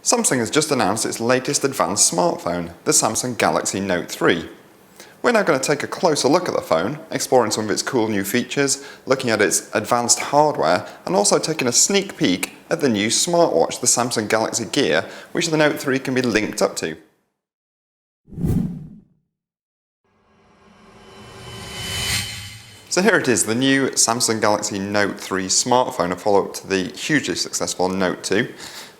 Samsung has just announced its latest advanced smartphone, the Samsung Galaxy Note 3. We're now going to take a closer look at the phone, exploring some of its cool new features, looking at its advanced hardware, and also taking a sneak peek at the new smartwatch, the Samsung Galaxy Gear, which the Note 3 can be linked up to. So here it is, the new Samsung Galaxy Note 3 smartphone, a follow-up to the hugely successful Note 2.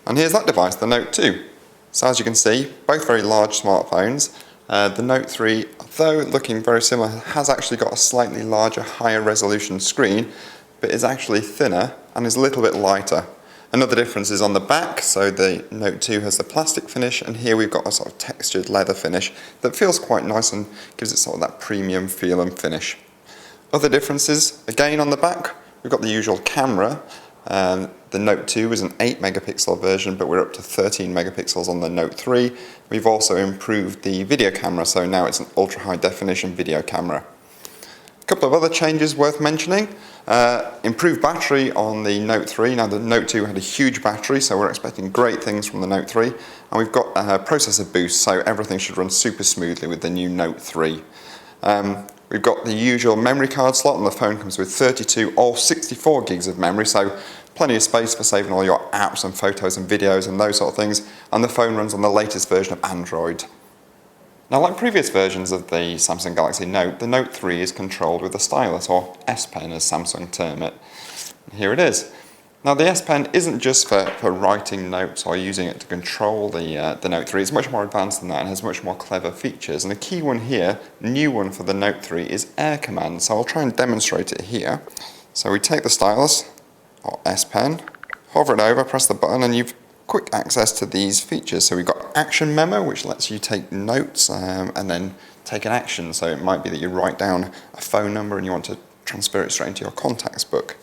And here's that device, the Note 2. So as you can see, both very large smartphones. The Note 3, though looking very similar, has actually got a slightly larger, higher resolution screen, but is actually thinner and is a little bit lighter. Another difference is on the back, so the Note 2 has the plastic finish, and here we've got a sort of textured leather finish that feels quite nice and gives it sort of that premium feel and finish. Other differences, again on the back, we've got the usual camera. The Note 2 is an 8 megapixel version, but we're up to 13 megapixels on the Note 3. We've also improved the video camera, so now it's an ultra high definition video camera. A couple of other changes worth mentioning. Improved battery on the Note 3. Now the Note 2 had a huge battery, so we're expecting great things from the Note 3. And we've got a processor boost, so everything should run super smoothly with the new Note 3. We've got the usual memory card slot, and the phone comes with 32 or 64 gigs of memory, so plenty of space for saving all your apps and photos and videos and those sort of things, and the phone runs on the latest version of Android. Now, like previous versions of the Samsung Galaxy Note, the Note 3 is controlled with a stylus, or S Pen as Samsung term it. And here it is. Now the S Pen isn't just for writing notes or using it to control the Note 3, it's much more advanced than that and has much more clever features. And the key one here, new one for the Note 3, is Air Command. So I'll try and demonstrate it here. So we take the stylus, or S Pen, hover it over, press the button, and you've quick access to these features. So we've got Action Memo, which lets you take notes and then take an action. So it might be that you write down a phone number and you want to transfer it straight into your contacts book.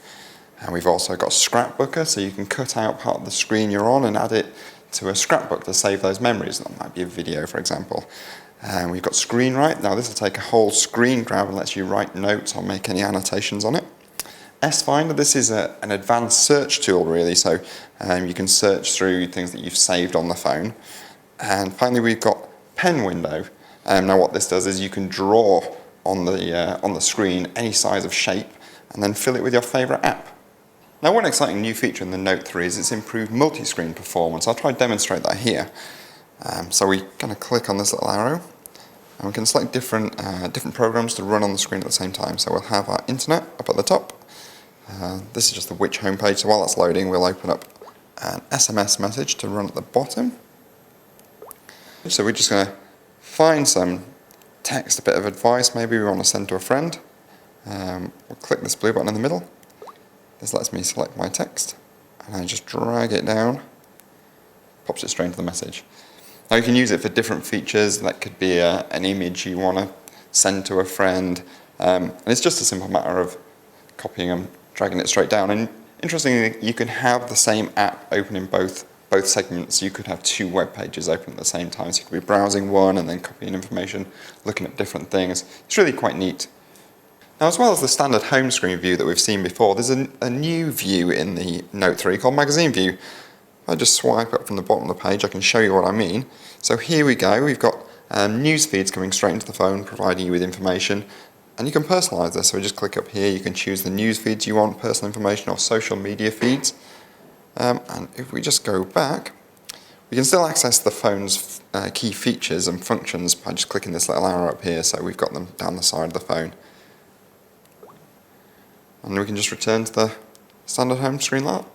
And we've also got Scrapbooker, so you can cut out part of the screen you're on and add it to a scrapbook to save those memories. That might be a video, for example. And we've got Screen Write. Now this will take a whole screen grab and lets you write notes or make any annotations on it. S Finder, this is an advanced search tool really, so you can search through things that you've saved on the phone. And finally we've got Pen Window. Now what this does is you can draw on the screen any size of shape and then fill it with your favourite app. Now one exciting new feature in the Note 3 is its improved multi-screen performance. I'll try and demonstrate that here. So we're going to click on this little arrow and we can select different programs to run on the screen at the same time. So we'll have our internet up at the top. This is just the Which homepage, so while that's loading we'll open up an SMS message to run at the bottom. So we're just going to find some text, a bit of advice maybe we want to send to a friend. We'll click this blue button in the middle. This lets me select my text, and I just drag it down, pops it straight into the message. Now you can use it for different features. That could be an image you want to send to a friend, and it's just a simple matter of copying and dragging it straight down. And interestingly, you can have the same app open in both segments. You could have two web pages open at the same time, so you could be browsing one and then copying information, looking at different things. It's really quite neat. Now, as well as the standard home screen view that we've seen before, there's a new view in the Note 3 called Magazine View. If I just swipe up from the bottom of the page, I can show you what I mean. So here we go, we've got news feeds coming straight into the phone, providing you with information, and you can personalise this. So we just click up here, you can choose the news feeds you want, personal information or social media feeds. And if we just go back, we can still access the phone's key features and functions by just clicking this little arrow up here, so we've got them down the side of the phone. And we can just return to the standard home screen like that.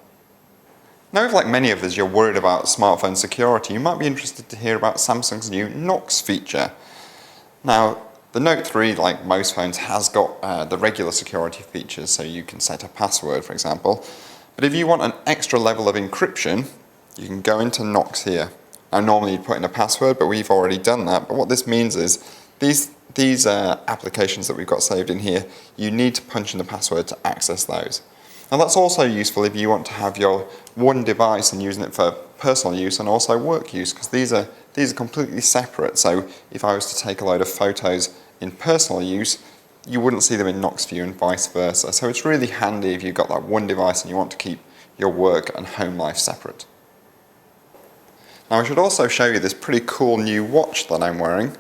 Now, if like many of us you're worried about smartphone security, you might be interested to hear about Samsung's new Knox feature. Now, the Note 3, like most phones, has got the regular security features, so you can set a password, for example. But if you want an extra level of encryption, you can go into Knox here. Now, normally you'd put in a password, but we've already done that. But what this means is these applications that we've got saved in here, you need to punch in the password to access those. Now that's also useful if you want to have your one device and using it for personal use and also work use, because these are completely separate. So if I was to take a load of photos in personal use, you wouldn't see them in Knox View and vice versa. So it's really handy if you've got that one device and you want to keep your work and home life separate. Now I should also show you this pretty cool new watch that I'm wearing.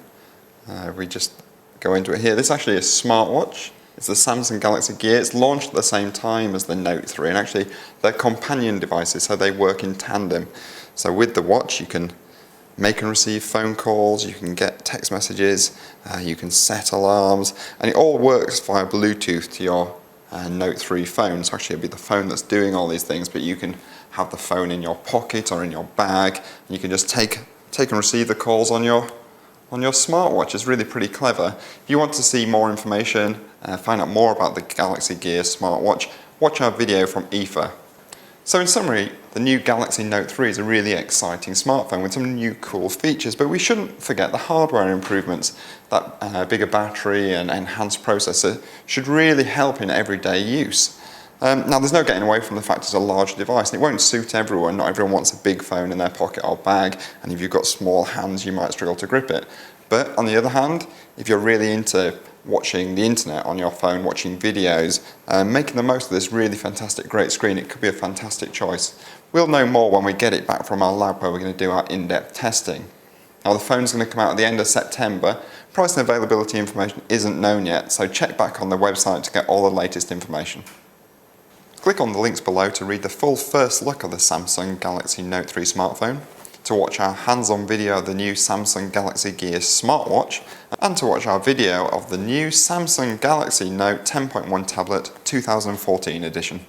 We just go into it here. This is actually a smartwatch. It's the Samsung Galaxy Gear. It's launched at the same time as the Note 3, and actually they're companion devices, so they work in tandem. So with the watch you can make and receive phone calls, you can get text messages, you can set alarms, and it all works via Bluetooth to your Note 3 phone. So actually it'll be the phone that's doing all these things, but you can have the phone in your pocket or in your bag, and you can just take and receive the calls on your smartwatch. It's really pretty clever. If you want to see more information, find out more about the Galaxy Gear smartwatch, watch our video from IFA. So in summary, the new Galaxy Note 3 is a really exciting smartphone with some new cool features, but we shouldn't forget the hardware improvements. That bigger battery and enhanced processor should really help in everyday use. Now there's no getting away from the fact it's a large device, and it won't suit everyone. Not everyone wants a big phone in their pocket or bag, and if you've got small hands you might struggle to grip it. But on the other hand, if you're really into watching the internet on your phone, watching videos, making the most of this really fantastic great screen, it could be a fantastic choice. We'll know more when we get it back from our lab where we're going to do our in-depth testing. Now the phone's going to come out at the end of September. Price and availability information isn't known yet, so check back on the website to get all the latest information. Click on the links below to read the full first look of the Samsung Galaxy Note 3 smartphone, to watch our hands-on video of the new Samsung Galaxy Gear smartwatch, and to watch our video of the new Samsung Galaxy Note 10.1 tablet 2014 edition.